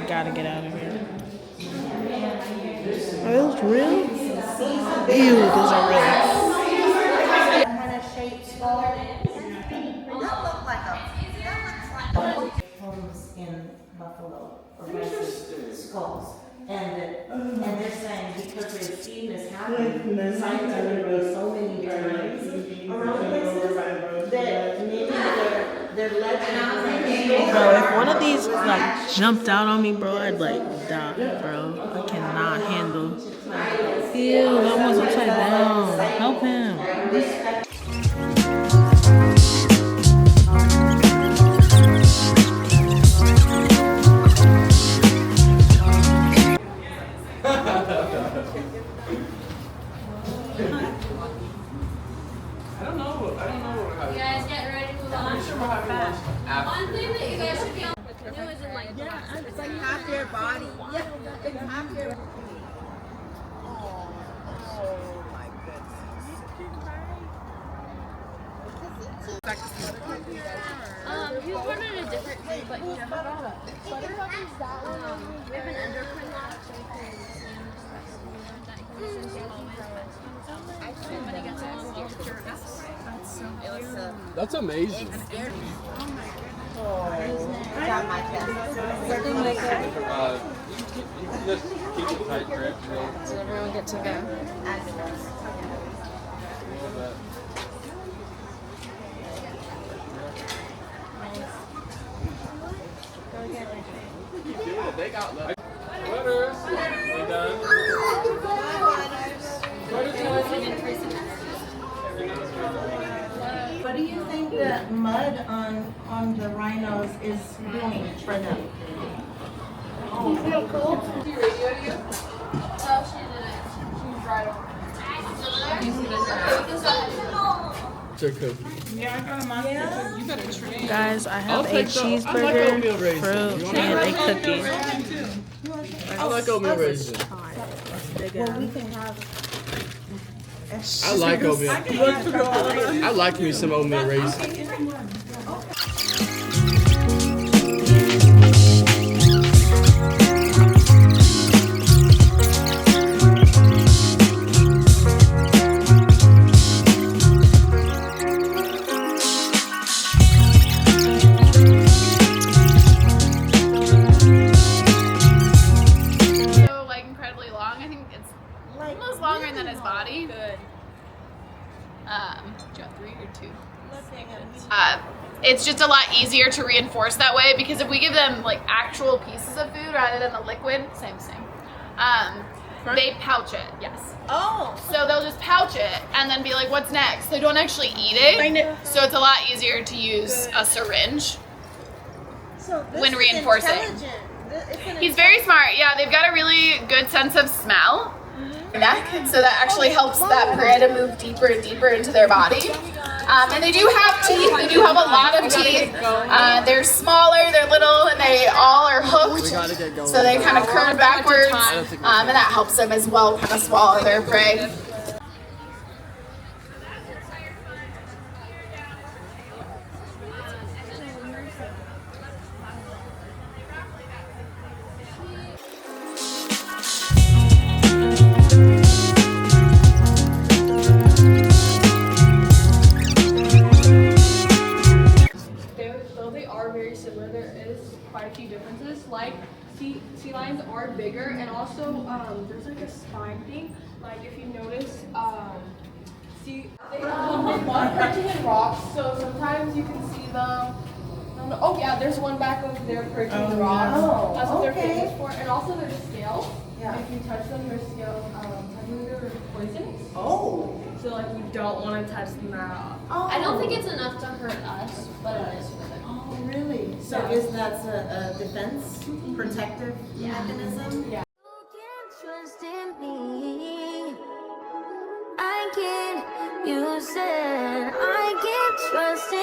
gotta get out of here. Are those real? Ew, those are real. Kind of shaped skull. That looks like homes in Buffalo or skulls. And they're saying because their scheme is happening scientifically so many times around places that maybe they're legends. Bro, if one of these like jumped out on me, bro, I'd like die, bro. I cannot handle. Ew, that one's upside down. Help him. You guys get ready to move on. One thing that you guys should be on. It isn't like it's like half your body. Yeah, it's half your. He's one in a different thing, but you know, Buttercup is that one. We have an endocrine lock, so we can that he listens to always. Actually, when he gets along with your that's so cute. That's amazing. Got my test. Just keep it tight grip. Does everyone get to go? They got left. Butters. They done. What do you think the mud on the rhinos is doing for them? Oh, she didn't. She's right over. Guys, I have a cheeseburger, fruit, and a cookie. I like oatmeal raisin. I like oatmeal. I like me some oatmeal raisin. Longer than his body. Good. Do you want 3 or 2? It's just a lot easier to reinforce that way because if we give them like actual pieces of food rather than the liquid, same. They pouch it, yes. Oh. So they'll just pouch it and then be like, what's next? They don't actually eat it. So it's a lot easier to use a syringe when reinforcing. He's very smart. Yeah, they've got a really good sense of smell. Neck, so that actually helps that prey to move deeper and deeper into their body. And they do have teeth. They do have a lot of teeth. They're smaller, they're little, and they all are hooked. So they kind of curve backwards, and that helps them as well kind of swallow their prey. Quite a few differences. Like sea lions are bigger, and also there's like a spine thing. Like if you notice, they love perching in rocks. So sometimes you can see them. Oh yeah, there's one back over there perching in rocks. That's what they're famous for. And also their scales. Yeah. If you touch them, their scales technically they're poisonous. Oh. So like you don't want to touch them at all. Oh. I don't think it's enough to hurt us, but it is for them. Oh, really? So is that a defense, protective mechanism? Yeah. You can trust in me. I can. You said I can trust in